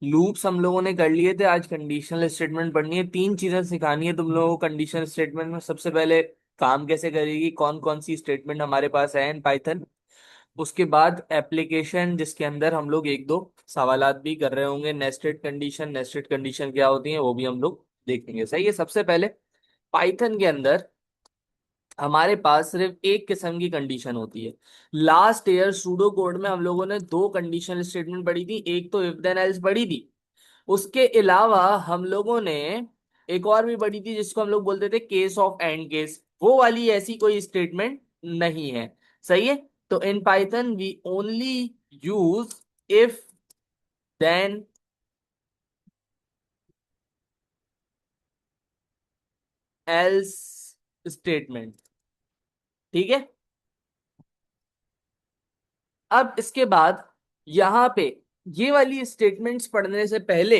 Loops हम लोगों ने कर लिए थे, आज कंडीशनल स्टेटमेंट पढ़नी है। तीन चीजें सिखानी है तुम लोगों को कंडीशनल स्टेटमेंट में। सबसे पहले काम कैसे करेगी, कौन कौन सी स्टेटमेंट हमारे पास है इन पाइथन। उसके बाद एप्लीकेशन, जिसके अंदर हम लोग एक दो सवालात भी कर रहे होंगे। नेस्टेड कंडीशन क्या होती है वो भी हम लोग देखेंगे। सही है। सबसे पहले पाइथन के अंदर हमारे पास सिर्फ एक किस्म की कंडीशन होती है। लास्ट ईयर सूडो कोड में हम लोगों ने दो कंडीशनल स्टेटमेंट पढ़ी थी, एक तो इफ देन एल्स पढ़ी थी। उसके अलावा हम लोगों ने एक और भी पढ़ी थी जिसको हम लोग बोलते थे केस ऑफ एंड केस। वो वाली ऐसी कोई स्टेटमेंट नहीं है। सही है। तो in Python we only use if then else statement. ठीक है। अब इसके बाद यहां पे ये वाली स्टेटमेंट्स पढ़ने से पहले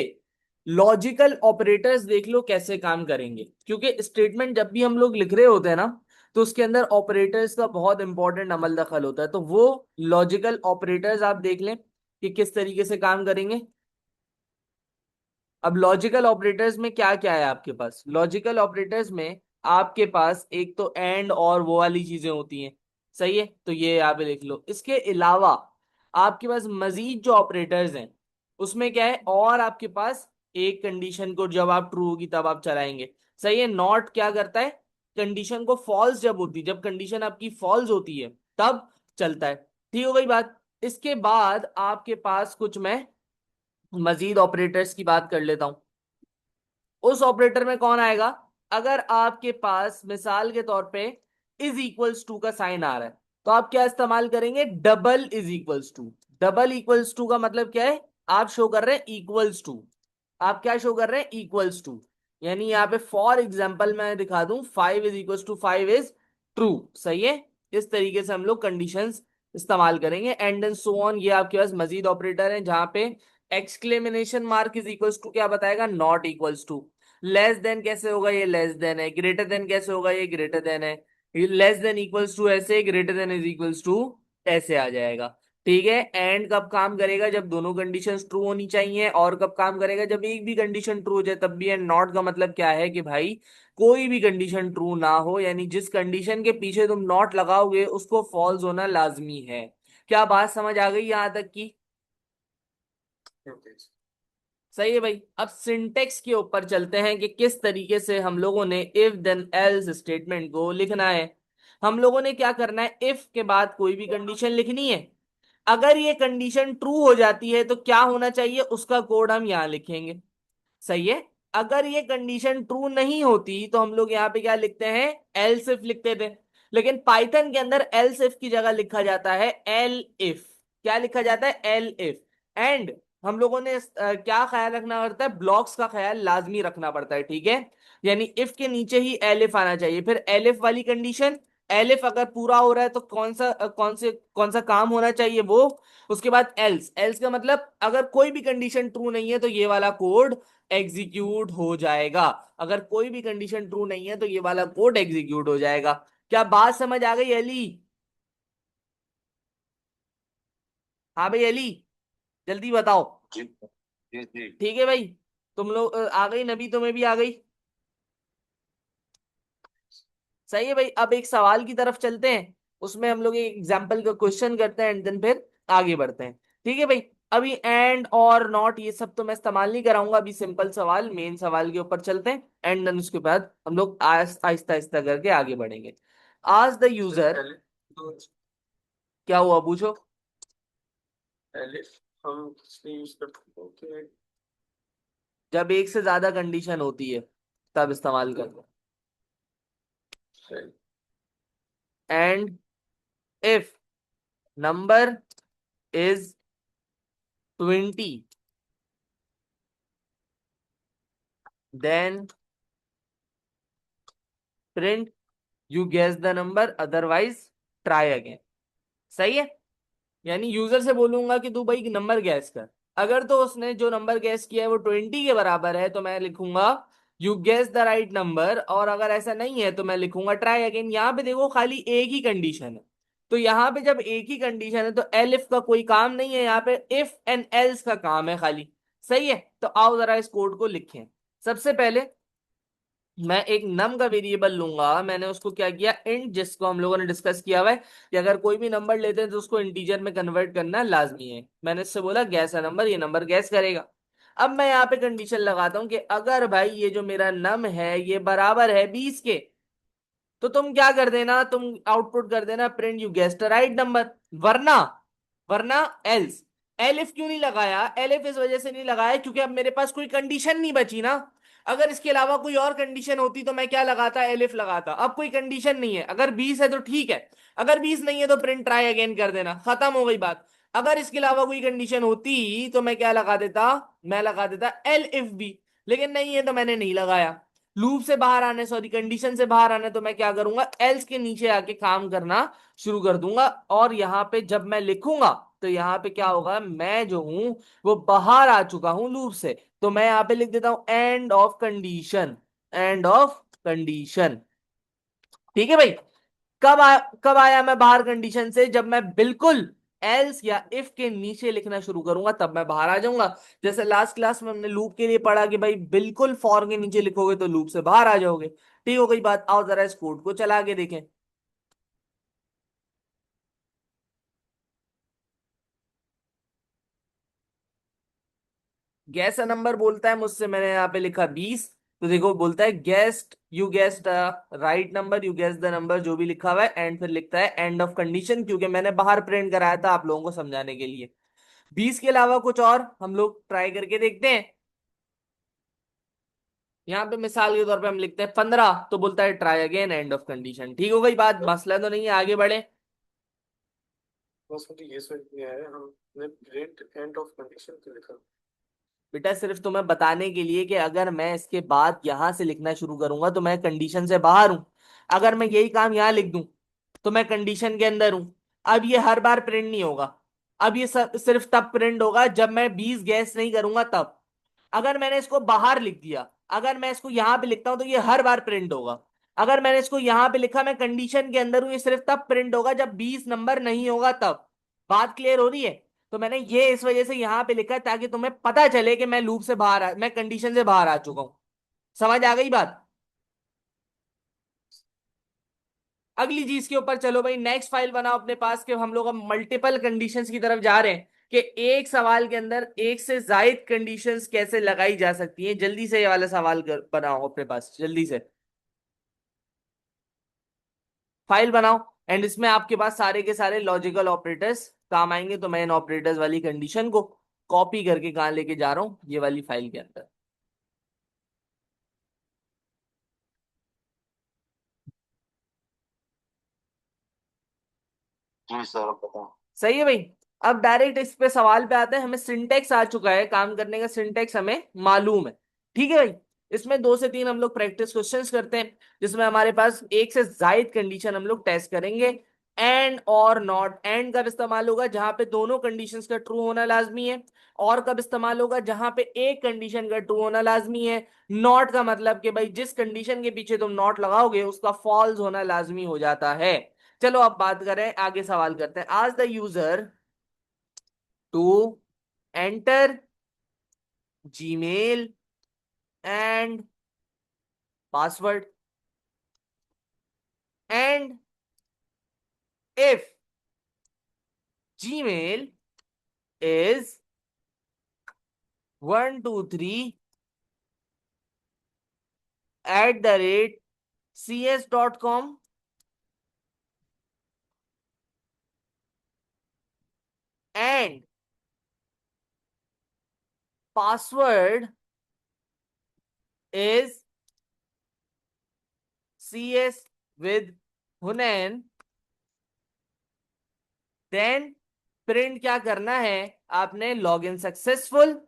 लॉजिकल ऑपरेटर्स देख लो कैसे काम करेंगे, क्योंकि स्टेटमेंट जब भी हम लोग लिख रहे होते हैं ना, तो उसके अंदर ऑपरेटर्स का बहुत इंपॉर्टेंट अमल दखल होता है। तो वो लॉजिकल ऑपरेटर्स आप देख लें कि किस तरीके से काम करेंगे। अब लॉजिकल ऑपरेटर्स में क्या क्या है आपके पास। लॉजिकल ऑपरेटर्स में आपके पास एक तो एंड और वो वाली चीजें होती हैं। सही है। तो ये यहाँ पे लिख लो। इसके अलावा आपके पास मजीद जो ऑपरेटर्स हैं उसमें क्या है, और आपके पास एक कंडीशन को जब आप ट्रू होगी तब आप चलाएंगे। सही है। नॉट क्या करता है, कंडीशन को फॉल्स जब होती है, जब कंडीशन आपकी फॉल्स होती है तब चलता है। ठीक हो गई बात। इसके बाद आपके पास कुछ मैं मजीद ऑपरेटर्स की बात कर लेता हूं। उस ऑपरेटर में कौन आएगा, अगर आपके पास मिसाल के तौर पे इज इक्वल्स टू का साइन आ रहा है, तो आप क्या इस्तेमाल करेंगे, double is equals to. Double equals to का मतलब क्या है, आप शो कर रहे हैं इक्वल्स टू। आप क्या शो कर रहे हैं, इक्वल्स टू। यानी यहाँ पे फॉर एग्जाम्पल मैं दिखा दूं, 5 इज ट्रू। सही है। इस तरीके से हम लोग कंडीशंस इस्तेमाल करेंगे। And then so on. ये आपके पास मजीद ऑपरेटर है जहां पे exclamation mark is equals to क्या बताएगा, not equals to. Less than कैसे होगा, ये लेस देन है। ग्रेटर देन कैसे होगा, ये ग्रेटर देन है। लेस देन इक्वल्स टू ऐसे, greater than is equals to ऐसे आ जाएगा। ठीक है। एंड कब काम करेगा, जब दोनों कंडीशंस ट्रू होनी चाहिए। और कब काम करेगा, जब एक भी कंडीशन ट्रू हो जाए तब भी। एंड नॉट का मतलब क्या है कि भाई कोई भी कंडीशन ट्रू ना हो, यानी जिस कंडीशन के पीछे तुम नॉट लगाओगे उसको फॉल्स होना लाजमी है। क्या बात समझ आ गई यहां तक की। सही है भाई। अब सिंटेक्स के ऊपर चलते हैं कि किस तरीके से हम लोगों ने इफ देन एल्स स्टेटमेंट को लिखना है। हम लोगों ने क्या करना है, इफ के बाद कोई भी कंडीशन लिखनी है। अगर ये कंडीशन ट्रू हो जाती है तो क्या होना चाहिए, उसका कोड हम यहां लिखेंगे। सही है। अगर ये कंडीशन ट्रू नहीं होती तो हम लोग यहाँ पे क्या लिखते हैं, एल्स इफ लिखते थे। लेकिन पाइथन के अंदर एल्स इफ की जगह लिखा जाता है एल इफ। क्या लिखा जाता है, एल इफ। एंड हम लोगों ने क्या ख्याल रखना पड़ता है, ब्लॉक्स का ख्याल लाजमी रखना पड़ता है। ठीक है। यानी इफ के नीचे ही एल इफ आना चाहिए, फिर एल इफ वाली कंडीशन। एल इफ अगर पूरा हो रहा है तो कौन सा काम होना चाहिए वो। उसके बाद एल्स। एल्स का मतलब अगर कोई भी कंडीशन ट्रू नहीं है तो ये वाला कोड एग्जीक्यूट हो जाएगा। अगर कोई भी कंडीशन ट्रू नहीं है तो ये वाला कोड एग्जीक्यूट हो जाएगा। क्या बात समझ आ गई अली। हाँ भाई अली, जल्दी बताओ। जी जी जी। ठीक है भाई। तुम लोग आ गई, नबी तुम्हें भी आ गई। सही है भाई। अब एक सवाल की तरफ चलते हैं, उसमें हम लोग एक एग्जाम्पल का क्वेश्चन करते हैं एंड देन फिर आगे बढ़ते हैं। ठीक है भाई। अभी एंड और नॉट ये सब तो मैं इस्तेमाल नहीं कराऊंगा। अभी सिंपल सवाल, मेन सवाल के ऊपर चलते हैं एंड देन उसके बाद हम लोग आहिस्ता आहिस्ता करके आगे बढ़ेंगे। आज द यूजर। पहले तो क्या हुआ पूछो। पहले हम किसने यूज करते हैं? जब एक से ज्यादा कंडीशन होती है तब इस्तेमाल करते Okay. हैं। And if number is 20, then print you guess the number, otherwise try again. सही है। यानी यूजर से बोलूंगा कि तू भाई नंबर गैस कर। अगर तो उसने जो नंबर गैस किया है वो 20 के बराबर है तो मैं लिखूंगा you guess the right number. और अगर ऐसा नहीं है तो मैं लिखूंगा ट्राई अगेन। यहाँ पे देखो खाली एक ही कंडीशन है, तो यहाँ पे जब एक ही कंडीशन है तो एलिफ का कोई काम नहीं है, यहाँ पे इफ एंड एल्स का काम है खाली। सही है, तो आओ जरा इस कोड को लिखें। सबसे पहले मैं एक नम का वेरिएबल लूंगा, मैंने उसको क्या किया, इंट, जिसको हम लोगों ने डिस्कस किया हुआ है कि अगर कोई भी नंबर लेते हैं तो उसको इंटीजर में कन्वर्ट करना लाजमी है। मैंने इससे बोला गैस है नंबर, ये नंबर गैस करेगा। अब मैं यहाँ पे कंडीशन लगाता हूँ कि अगर भाई ये जो मेरा नम है ये बराबर है 20 के, तो तुम क्या कर देना, तुम आउटपुट कर देना print you guessed right number. वरना, वरना एल्स। एलिफ क्यों नहीं लगाया, एलिफ इस वजह से नहीं लगाया क्योंकि अब मेरे पास कोई कंडीशन नहीं बची ना। अगर इसके अलावा कोई और कंडीशन होती तो मैं क्या लगाता, एलिफ लगाता। अब कोई कंडीशन नहीं है, अगर 20 है तो ठीक है, अगर 20 नहीं है तो प्रिंट ट्राई अगेन कर देना, खत्म हो गई बात। अगर इसके अलावा कोई कंडीशन होती तो मैं क्या लगा देता, मैं लगा देता एल इफ बी। लेकिन नहीं है तो मैंने नहीं लगाया। लूप से बाहर आने, सॉरी कंडीशन से बाहर आने, तो मैं क्या करूंगा, एल्स के नीचे आके काम करना शुरू कर दूंगा। और यहाँ पे जब मैं लिखूंगा तो यहाँ पे क्या होगा, मैं जो हूं वो बाहर आ चुका हूं लूप से। तो मैं यहाँ पे लिख देता हूं end of condition, end of condition. ठीक है भाई। कब आया मैं बाहर कंडीशन से, जब मैं बिल्कुल एल्स या इफ के नीचे लिखना शुरू करूंगा तब मैं बाहर आ जाऊंगा। जैसे लास्ट क्लास में हमने लूप के लिए पढ़ा कि भाई बिल्कुल फॉर के नीचे लिखोगे तो लूप से बाहर आ जाओगे। ठीक हो गई बात, आओ जरा इस कोड को चला के देखें। गैस अ नंबर बोलता है मुझसे, मैंने यहाँ पे लिखा 20। तो देखो बोलता है guest, you guessed right number, you guessed the number, जो भी लिखा हुआ है, एंड फिर लिखता है एंड ऑफ कंडीशन, क्योंकि मैंने बाहर प्रिंट कराया था आप लोगों को समझाने के लिए। 20 के अलावा कुछ और हम लोग ट्राई करके देखते हैं। यहाँ पे मिसाल के तौर पे हम लिखते हैं 15, तो बोलता है try again end of condition. ठीक हो गई बात, मसला तो नहीं है, आगे बढ़े। बस मुझे ये समझ नहीं आया, हमने प्रिंट एंड ऑफ कंडीशन क्यों लिखा? बेटा सिर्फ तुम्हें बताने के लिए कि अगर मैं इसके बाद यहां से लिखना शुरू करूंगा तो मैं कंडीशन से बाहर हूं। अगर मैं यही काम यहां लिख दूं तो मैं कंडीशन के अंदर हूं। अब ये हर बार प्रिंट नहीं होगा। अब ये सिर्फ तब प्रिंट होगा जब मैं 20 गैस नहीं करूंगा तब। अगर मैंने इसको बाहर लिख दिया, अगर मैं इसको यहां पे लिखता हूं तो ये हर बार प्रिंट होगा। अगर मैंने इसको यहां पे लिखा मैं कंडीशन के अंदर हूं, ये सिर्फ तब प्रिंट होगा जब 20 नंबर नहीं होगा तब। बात क्लियर हो रही है? तो मैंने ये इस वजह से यहां पे लिखा है ताकि तुम्हें पता चले कि मैं लूप से बाहर मैं कंडीशन से बाहर आ चुका हूं। समझ आ गई बात? अगली चीज के ऊपर चलो भाई, नेक्स्ट फाइल बनाओ अपने पास के हम लोग अब मल्टीपल कंडीशंस की तरफ जा रहे हैं कि एक सवाल के अंदर एक से जायद कंडीशंस कैसे लगाई जा सकती हैं। जल्दी से ये वाला सवाल बनाओ अपने पास जल्दी से, फाइल बनाओ। एंड इसमें आपके पास सारे के सारे लॉजिकल ऑपरेटर्स काम आएंगे। तो मैं इन ऑपरेटर्स वाली कंडीशन को कॉपी करके कहाँ लेके जा रहा हूँ, ये वाली फाइल के अंदर। जी सर, आप बताओ। सही है भाई। अब डायरेक्ट इस पे सवाल पे आते हैं, हमें सिंटेक्स आ चुका है, काम करने का सिंटेक्स हमें मालूम है। ठीक है भाई। इसमें 2 से 3 हम लोग प्रैक्टिस क्वेश्चंस करते हैं, जिसमें हमारे पास एक से जायद कंडीशन हम लोग टेस्ट करेंगे। एंड और नॉट, एंड कब इस्तेमाल होगा, जहां पे दोनों कंडीशंस का ट्रू होना लाजमी है। और कब इस्तेमाल होगा, जहां पे एक कंडीशन का ट्रू होना लाजमी है। नॉट का मतलब कि भाई जिस कंडीशन के पीछे तुम नॉट लगाओगे उसका फॉल्स होना लाजमी हो जाता है। चलो अब बात करें, आगे सवाल करते हैं। Ask the user to enter Gmail and password, and if Gmail is 123@cs.com and password is cs with hunain, then print क्या करना है आपने, लॉग इन सक्सेसफुल।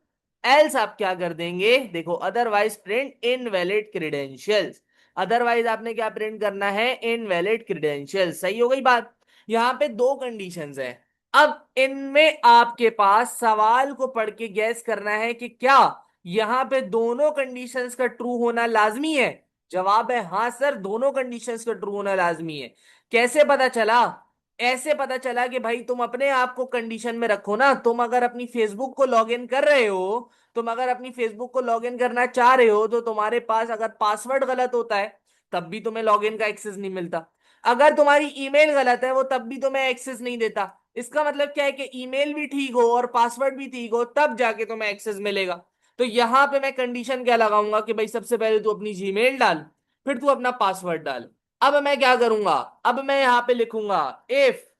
एल्स आप क्या कर देंगे, देखो otherwise print invalid credentials. Otherwise आपने क्या प्रिंट करना है, इनवैलिड क्रीडेंशियल्स। सही हो गई बात। यहाँ पे 2 कंडीशंस है। अब इनमें आपके पास सवाल को पढ़ के गैस करना है कि क्या यहाँ पे दोनों कंडीशंस का ट्रू होना लाजमी है। जवाब है हाँ सर, दोनों कंडीशंस का ट्रू होना लाजमी है। कैसे पता चला, ऐसे पता चला कि भाई तुम अपने आप को कंडीशन में रखो ना, तुम अगर अपनी फेसबुक को लॉग इन कर रहे हो, तुम अगर अपनी फेसबुक को लॉग इन करना चाह रहे हो, तो तुम्हारे पास अगर पासवर्ड गलत होता है तब भी तुम्हें लॉग इन का एक्सेस नहीं मिलता। अगर तुम्हारी ईमेल गलत है वो तब भी तुम्हें एक्सेस नहीं देता। इसका मतलब क्या है कि ईमेल भी ठीक हो और पासवर्ड भी ठीक हो तब जाके तुम्हें एक्सेस मिलेगा। तो यहां पे मैं कंडीशन क्या लगाऊंगा कि भाई सबसे पहले तू अपनी जीमेल डाल, फिर तू अपना पासवर्ड डाल। अब मैं क्या करूंगा, अब मैं यहां पे लिखूंगा इफ,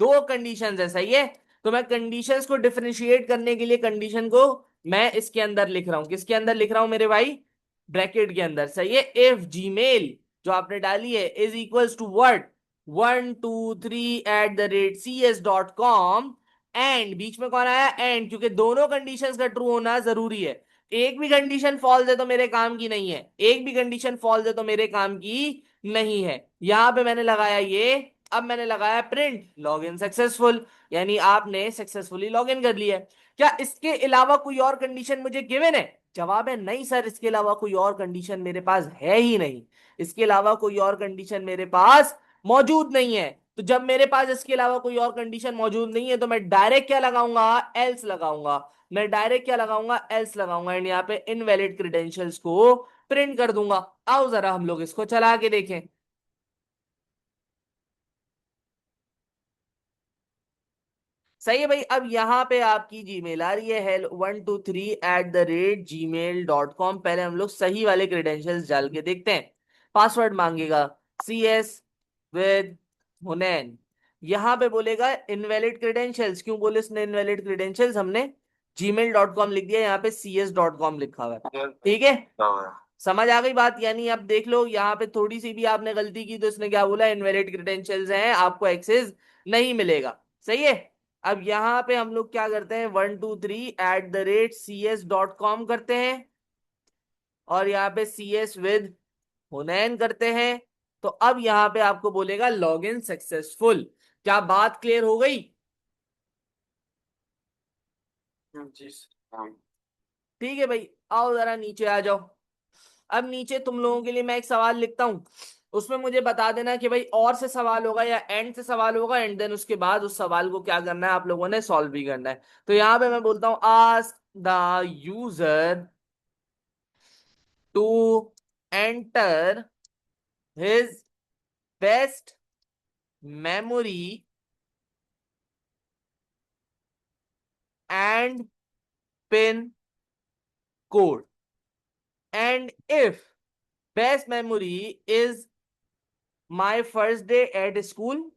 दो कंडीशंस है, सही है। तो मैं कंडीशंस को डिफरेंशिएट करने के लिए कंडीशन को मैं इसके अंदर लिख रहा हूं, किसके अंदर लिख रहा हूं मेरे भाई, ब्रैकेट के अंदर, सही है। इफ जीमेल जो आपने डाली है is equals to what, 123@cs.com, and बीच में कौन आया, एंड, क्योंकि दोनों कंडीशंस का ट्रू होना जरूरी है। एक भी कंडीशन फॉल्स है तो मेरे काम की नहीं है, एक भी कंडीशन फॉल्स है तो मेरे काम की नहीं है। यहां पे मैंने लगाया ये, अब मैंने लगाया प्रिंट लॉग इन सक्सेसफुल, यानी आपने सक्सेसफुली लॉग इन कर लिया है। क्या इसके अलावा कोई और कंडीशन मुझे गिवन है? जवाब है नहीं सर, इसके अलावा कोई और कंडीशन मेरे पास है ही नहीं। इसके अलावा कोई और कंडीशन मेरे पास मौजूद नहीं है। तो जब मेरे पास इसके अलावा कोई और कंडीशन मौजूद नहीं है तो मैं डायरेक्ट क्या लगाऊंगा, एल्स लगाऊंगा। मैं डायरेक्ट क्या लगाऊंगा, एल्स लगाऊंगा, एंड यहाँ पे इनवैलिड क्रेडेंशियल्स को प्रिंट कर दूंगा। आओ जरा हम लोग इसको चला के देखें। सही है भाई। अब यहाँ पे आपकी जीमेल आ रही है, hel123@gmail.com। पहले हम लोग सही वाले क्रेडेंशियल्स डाल के देखते हैं। पासवर्ड मांगेगा, CS विद हुनैन। यहाँ पे बोलेगा इनवैलिड क्रेडेंशियल्स, क्यों बोले इसने इनवैलिड क्रेडेंशियल्स, हमने gmail.com लिख दिया, यहाँ पे cs.com लिखा हुआ है, ठीक है। समझ आ गई बात? यानी अब देख लो यहाँ पे थोड़ी सी भी आपने गलती की तो इसने क्या बोला, इनवैलिड क्रेडेंशियल्स हैं, आपको एक्सेस नहीं मिलेगा। सही है। अब यहाँ पे हम लोग क्या करते हैं, 123@cs.com करते हैं, और यहाँ पे CS विद हुनैन करते हैं। तो अब यहाँ पे आपको बोलेगा लॉग इन सक्सेसफुल। क्या बात क्लियर हो गई? जी हाँ। ठीक है भाई, आओ जरा नीचे आ जाओ। अब नीचे तुम लोगों के लिए मैं एक सवाल लिखता हूं, उसमें मुझे बता देना कि भाई और से सवाल होगा या एंड से सवाल होगा, एंड देन उसके बाद उस सवाल को क्या करना है, आप लोगों ने सॉल्व भी करना है। तो यहां पे मैं बोलता हूं, ask the user to enter his best memory and pin code, and if best memory is my first day at school,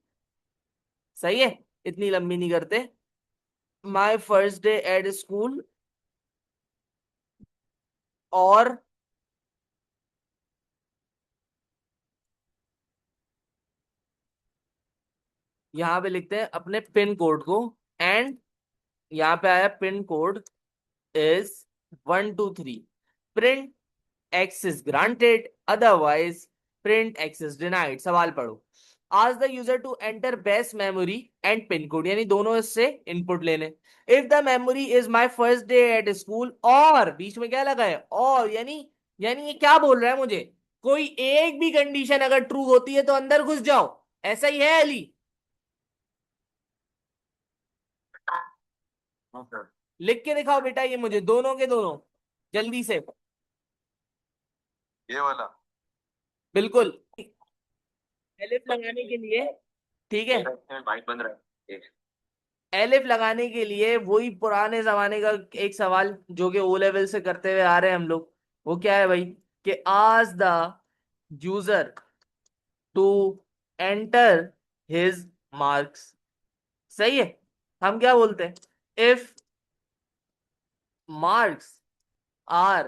सही है, इतनी लंबी नहीं करते, my first day at school, और यहां पे लिखते हैं अपने पिन कोड को, एंड यहाँ पे आया pin code is 123, print access granted, otherwise print access denied. सवाल पढ़ो। Ask the user to enter best memory and pin code, यानी दोनों इससे इनपुट लेने। If the memory is my first day at school, और बीच में क्या लगा है, और, यानी ये क्या बोल रहा है मुझे, कोई एक भी कंडीशन अगर ट्रू होती है तो अंदर घुस जाओ, ऐसा ही है अली? ओके। लिख के दिखाओ बेटा ये मुझे, दोनों के दोनों, जल्दी से। ये वाला। बिल्कुल। एलिफ लगाने के लिए, ठीक है, माइक बंद रहा है। एलिफ लगाने के लिए वही पुराने जमाने का एक सवाल जो कि ओ लेवल से करते हुए आ रहे हैं हम लोग, वो क्या है भाई, कि ask the user to enter his marks, सही है। हम क्या बोलते हैं, if marks are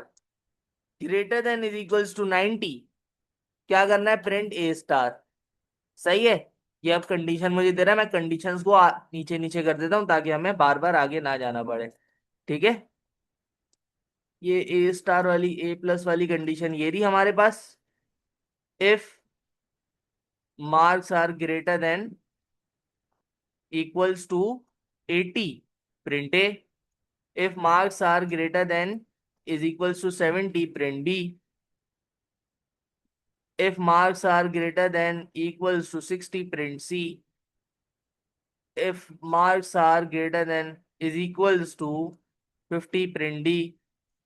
greater than is equals to 90, क्या करना है, प्रिंट ए स्टार, सही है। ये अब कंडीशन मुझे दे रहा है, मैं कंडीशंस को नीचे नीचे कर देता हूं ताकि हमें बार बार आगे ना जाना पड़े, ठीक है। ये ए स्टार वाली, ए प्लस वाली कंडीशन ये रही हमारे पास। If marks are greater than equals to 80, print A. If marks are greater than is equals to 70, print B. If marks are greater than equals to 60 print C, if marks are greater than is equals to 50 print D,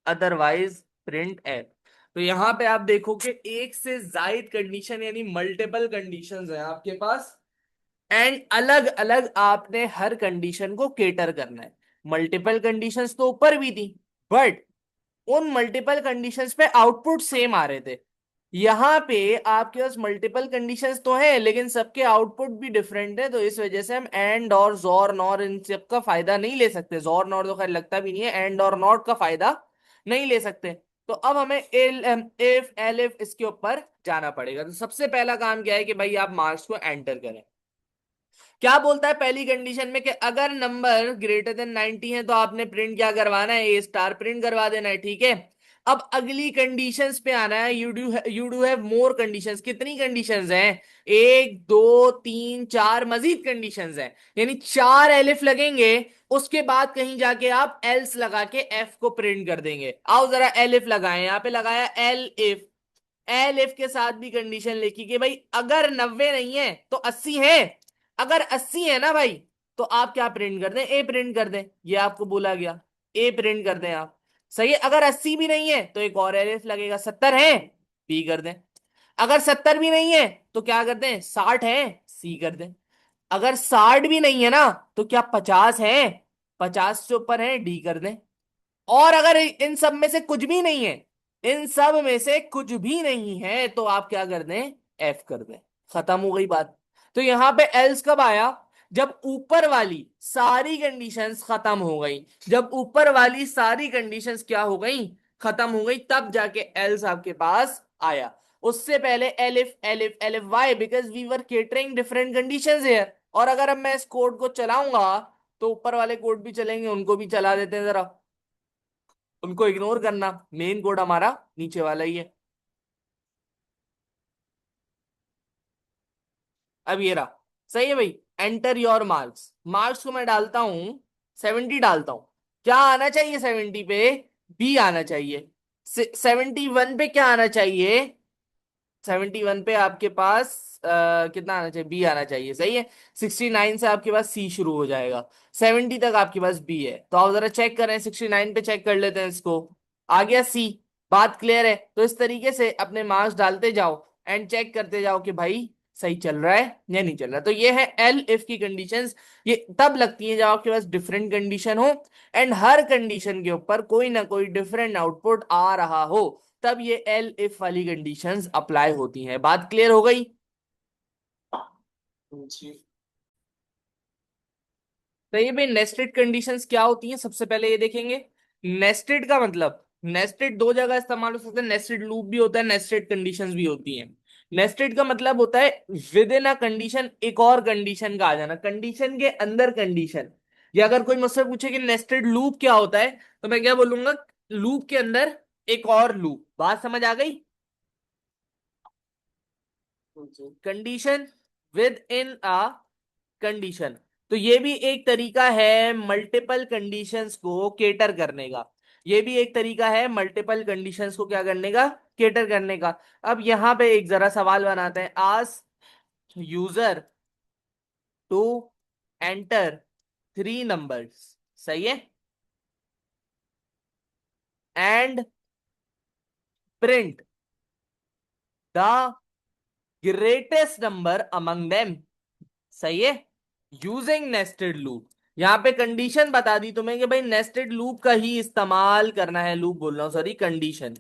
otherwise print F. तो यहां पे आप देखोगे एक से जायद condition यानी multiple conditions है आपके पास, एंड अलग अलग आपने हर कंडीशन को केटर करना है। मल्टीपल कंडीशंस तो ऊपर भी थी, बट उन मल्टीपल कंडीशंस पे आउटपुट सेम आ रहे थे। यहाँ पे आपके पास मल्टीपल कंडीशंस तो है लेकिन सबके आउटपुट भी डिफरेंट है, तो इस वजह से हम एंड और जोर नॉर इन सब का फायदा नहीं ले सकते। जोर नॉर तो खैर लगता भी नहीं है, एंड और नॉट का फायदा नहीं ले सकते। तो अब हमें एल इफ एल इफ इसके ऊपर जाना पड़ेगा। तो सबसे पहला काम क्या है कि भाई आप मार्क्स को एंटर करें। क्या बोलता है पहली कंडीशन में कि अगर नंबर ग्रेटर देन 90 है तो आपने प्रिंट क्या करवाना है, ए स्टार प्रिंट करवा देना है, ठीक है। अब अगली कंडीशंस पे आना है। You do have more conditions. कितनी कंडीशंस हैं? एक, दो, तीन, चार मजीद कंडीशंस हैं, यानी चार एलिफ लगेंगे। उसके बाद कहीं जाके आप एल्स लगा के एफ को प्रिंट कर देंगे। आओ जरा एलिफ लगाएं, यहां पे लगाया एल इफ। एल इफ के साथ भी कंडीशन लिखी कि भाई अगर 90 नहीं है तो 80 है। अगर 80 है ना भाई, तो आप क्या प्रिंट कर दें? ए प्रिंट कर दें। ये आपको बोला गया, ए प्रिंट कर दें आप। सही है। अगर 80 भी नहीं है तो एक और एलिफ लगेगा। 70 है, बी कर दें। अगर 70 भी नहीं है तो क्या कर दें? 60 है, सी कर दें। अगर 60 भी नहीं है ना तो क्या 50 है? 50 से ऊपर है, डी कर दें। और अगर इन सब में से कुछ भी नहीं है, इन सब में से कुछ भी नहीं है, तो आप क्या कर दें? एफ कर दें। खत्म हो गई बात। तो यहां पे एल्स कब आया? जब ऊपर वाली सारी कंडीशंस खत्म हो गई। जब ऊपर वाली सारी कंडीशंस क्या हो गई? खत्म हो गई, तब जाके एल्स आपके पास आया। उससे पहले elif elif elif, why? Because we were catering different conditions here. और अगर अब मैं इस कोड को चलाऊंगा तो ऊपर वाले कोड भी चलेंगे, उनको भी चला देते हैं जरा। उनको इग्नोर करना, मेन कोड हमारा नीचे वाला ही है। अब ये रहा। सही है भाई। Enter your marks. मार्क्स को मैं डालता हूं 70 डालता हूं। क्या आना चाहिए 70 पे? बी आना चाहिए। 71 पे क्या आना चाहिए? 71 पे आपके पास कितना आना चाहिए? बी आना चाहिए। सही है। 69 से आपके पास सी शुरू हो जाएगा। 70 तक आपके पास बी है। तो आप जरा चेक करें, 69 पे चेक कर लेते हैं इसको। आ गया सी। बात क्लियर है। तो इस तरीके से अपने मार्क्स डालते जाओ एंड चेक करते जाओ कि भाई सही चल रहा है या नहीं चल रहा। तो ये है एल इफ की कंडीशंस। ये तब लगती है जब आपके पास डिफरेंट कंडीशन हो एंड हर कंडीशन के ऊपर कोई ना कोई डिफरेंट आउटपुट आ रहा हो, तब ये एल इफ वाली कंडीशंस अप्लाई होती हैं। बात क्लियर हो गई? जी। तो ये भाई नेस्टेड कंडीशंस क्या होती हैं, सबसे पहले ये देखेंगे। नेस्टेड का मतलब, नेस्टेड दो जगह इस्तेमाल हो सकता है। नेस्टेड लूप भी होता है, नेस्टेड कंडीशंस भी होती हैं। नेस्टेड का मतलब होता है विद इन अ कंडीशन एक और कंडीशन का आ जाना, कंडीशन के अंदर कंडीशन। या अगर कोई मुझसे पूछे कि नेस्टेड लूप क्या होता है, तो मैं क्या बोलूंगा? लूप के अंदर एक और लूप। बात समझ आ गई? जी। Condition within a condition. तो ये भी एक तरीका है मल्टीपल कंडीशंस को केटर करने का। ये भी एक तरीका है मल्टीपल कंडीशंस को क्या करने का? केटर करने का। अब यहां पे एक जरा सवाल बनाते हैं। Ask user to enter three numbers, सही है, and print the greatest number among them, सही है, यूजिंग नेस्टेड लूप। यहां पे कंडीशन बता दी तुम्हें कि भाई नेस्टेड लूप का ही इस्तेमाल करना है। लूप बोल रहा हूं, sorry, condition.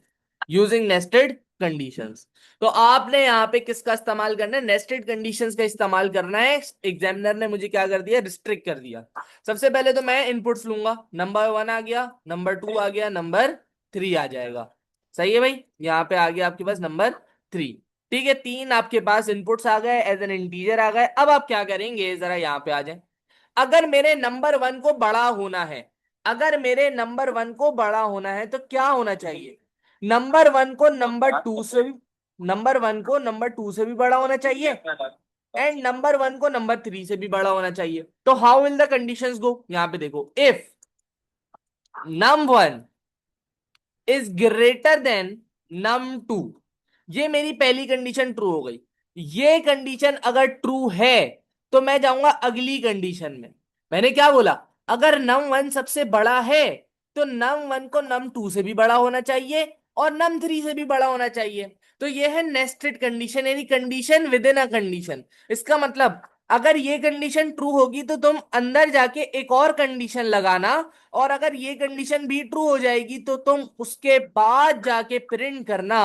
Using nested conditions. तो आपने यहाँ पे किसका इस्तेमाल करना है? नेस्टेड कंडीशंस का इस्तेमाल करना है। एग्जामिनर ने मुझे क्या कर दिया? रिस्ट्रिक्ट कर दिया। सबसे पहले तो मैं इनपुट्स लूंगा। नंबर 1 आ गया, नंबर 2 आ गया, नंबर 3 आ जाएगा। सही है भाई। यहाँ पे आ गया आपके पास नंबर 3। ठीक है, तीन आपके पास इनपुट्स आ गए, एज एन इंटीजर आ गए। अब आप क्या करेंगे, जरा यहां पे आ जाए। अगर मेरे नंबर 1 को बड़ा होना है, अगर मेरे नंबर 1 को बड़ा होना है तो क्या होना चाहिए? नंबर 1 को नंबर 2 से भी, नंबर 1 को नंबर 2 से भी बड़ा होना चाहिए, एंड नंबर 1 को नंबर 3 से भी बड़ा होना चाहिए। तो हाउ विल द कंडीशंस गो? यहां पे देखो, if num1 is greater than num2, ये मेरी पहली कंडीशन ट्रू हो गई। ये कंडीशन अगर ट्रू है तो मैं जाऊंगा अगली कंडीशन में। मैंने क्या बोला? अगर नम वन सबसे बड़ा है तो नम वन को नम टू से भी बड़ा होना चाहिए और नम थ्री से भी बड़ा होना चाहिए। तो ये है नेस्टेड कंडीशन, यानी condition within a condition. इसका मतलब अगर ये कंडीशन ट्रू होगी तो तुम अंदर जाके एक और कंडीशन लगाना, और अगर ये कंडीशन भी ट्रू हो जाएगी तो तुम उसके बाद जाके प्रिंट करना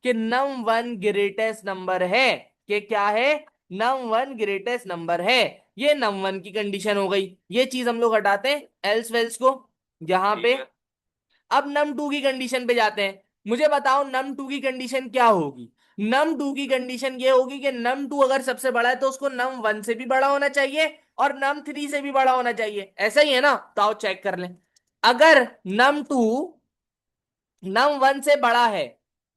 कि नम वन ग्रेटेस्ट नंबर है। कि क्या है? नम वन ग्रेटेस्ट नंबर है। ये नम वन की कंडीशन हो गई। ये चीज हम लोग हटाते हैं एल्स वेल्स को यहां ठीक पे। है। अब नम टू की कंडीशन पे जाते हैं। मुझे बताओ नम टू की कंडीशन क्या होगी? नम टू की कंडीशन ये होगी कि नम टू अगर सबसे बड़ा है तो उसको नम वन से भी बड़ा होना चाहिए और नम थ्री से भी बड़ा होना चाहिए। ऐसा ही है ना? तो आओ चेक कर लें। अगर नम टू नम वन से बड़ा है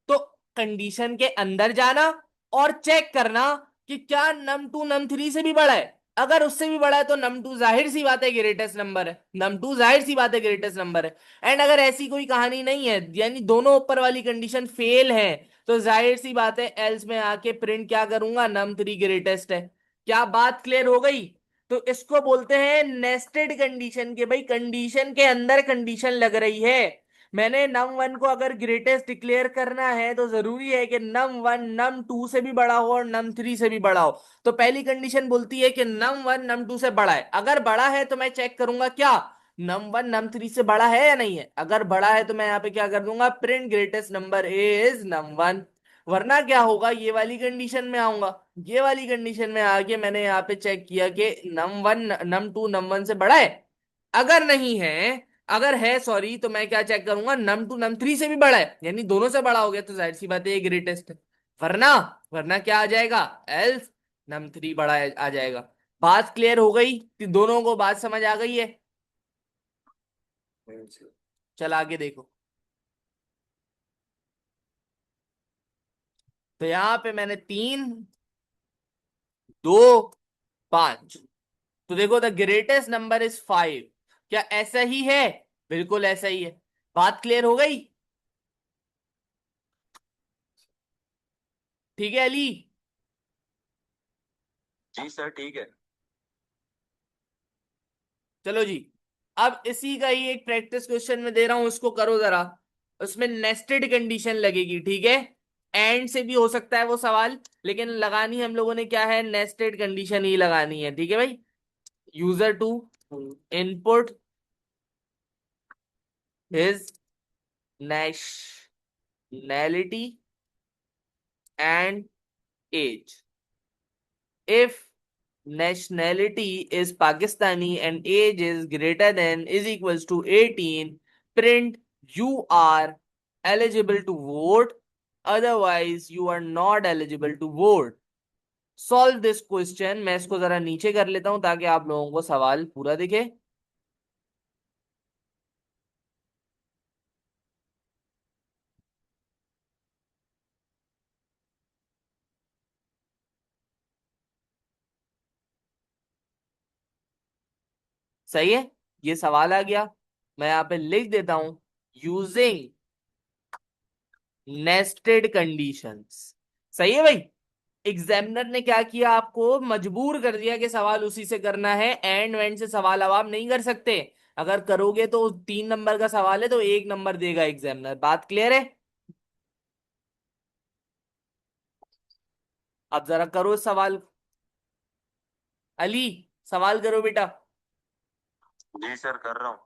तो कंडीशन के अंदर जाना और चेक करना कि क्या नम टू नम थ्री से भी बड़ा है। अगर उससे भी बड़ा है तो नम टू जाहिर सी बात है ग्रेटेस्ट नंबर है। नम टू जाहिर सी बात है ग्रेटेस्ट नंबर है। एंड अगर ऐसी कोई कहानी नहीं है, यानी दोनों ऊपर वाली कंडीशन फेल है, तो जाहिर सी बात है एल्स में आके प्रिंट क्या करूंगा? नम थ्री ग्रेटेस्ट है। क्या बात क्लियर हो गई? तो इसको बोलते हैं नेस्टेड कंडीशन के भाई कंडीशन के अंदर कंडीशन लग रही है। मैंने नम वन को अगर ग्रेटेस्ट डिक्लेयर करना है तो जरूरी है कि नम वन नम टू से भी बड़ा हो और नम थ्री से भी बड़ा हो। तो पहली कंडीशन बोलती है कि नम वन नम टू से बड़ा है। अगर बड़ा है तो मैं चेक करूंगा क्या नम वन नम थ्री से बड़ा है या नहीं है। अगर बड़ा है तो मैं यहाँ पे क्या कर दूंगा? Print greatest number is num one. वरना क्या होगा? ये वाली कंडीशन में आऊंगा। ये वाली कंडीशन में आके मैंने यहाँ पे चेक किया कि num one num two num one से बड़ा है। अगर नहीं है, अगर है सॉरी, तो मैं क्या चेक करूंगा? नम टू नम थ्री से भी बड़ा है, यानी दोनों से बड़ा हो गया तो जाहिर सी बात है ये ग्रेटेस्ट है। वरना वरना क्या आ जाएगा? एल्स नम थ्री बड़ा आ जाएगा। बात क्लियर हो गई कि दोनों को बात समझ आ गई है? चल आगे देखो। तो यहां पे मैंने तीन, दो, पांच। तो देखो the greatest number is five. क्या ऐसा ही है? बिल्कुल ऐसा ही है। बात क्लियर हो गई? ठीक है अली? जी सर ठीक है। चलो जी। अब इसी का ही एक प्रैक्टिस क्वेश्चन में दे रहा हूं, उसको करो जरा। उसमें नेस्टेड कंडीशन लगेगी, ठीक है? एंड से भी हो सकता है वो सवाल, लेकिन लगानी हम लोगों ने क्या है? नेस्टेड कंडीशन ही लगानी है, ठीक है भाई? User to input his nationality and age. If nationality is Pakistani and age is greater than is equals to 18, print you are eligible to vote, otherwise you are not eligible to vote. Solve this question। मैं इसको जरा नीचे कर लेता हूं ताकि आप लोगों को सवाल पूरा दिखे। सही है? ये सवाल आ गया। मैं यहाँ पे लिख देता हूं यूजिंग नेस्टेड कंडीशंस। सही है भाई? एग्जामिनर ने क्या किया? आपको मजबूर कर दिया कि सवाल उसी से करना है, एंड वेंड से सवाल अब आप नहीं कर सकते। अगर करोगे तो 3 नंबर का सवाल है तो 1 नंबर देगा एग्जामिनर। बात क्लियर है? अब जरा करो सवाल। अली, सवाल करो बेटा। जी सर कर रहा हूँ।